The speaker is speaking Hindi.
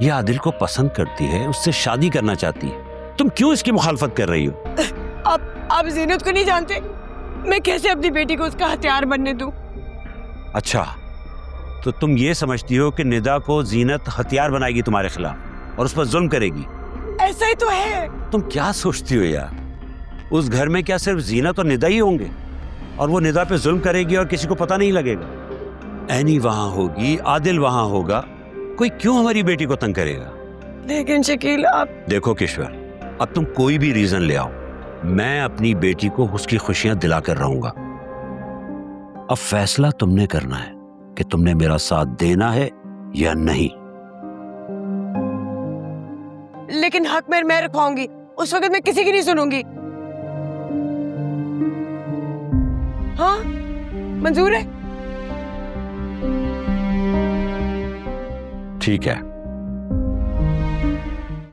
ये आदिल को पसंद करती है, उससे शादी करना चाहती है। तुम क्यों इसकी मुखालफत कर रही हो? आप जीनत को नहीं जानते, मैं कैसे अपनी बेटी को उसका हथियार बनने दूं? अच्छा, तो तुम ये समझती हो कि निदा को जीनत हथियार बनाएगी तुम्हारे खिलाफ और उस पर जुल्म करेगी? ऐसा ही तो है। तुम क्या सोचती हो यार? उस घर में क्या सिर्फ जीनत और निदा ही होंगे और वो निदा पे जुल्म करेगी और किसी को पता नहीं लगेगा? ऐनी वहां होगी, आदिल वहां होगा, कोई क्यों हमारी बेटी को तंग करेगा? लेकिन शकील आप देखो किश्वर, अब तुम कोई भी रीजन ले आओ, मैं अपनी बेटी को उसकी खुशियां दिलाकर रहूंगा। अब फैसला तुमने करना है कि तुमने मेरा साथ देना है या नहीं। लेकिन हक में मैं रखवाऊंगी, उस वक्त मैं किसी की नहीं सुनूंगी। हाँ, मंजूर है? ठीक है,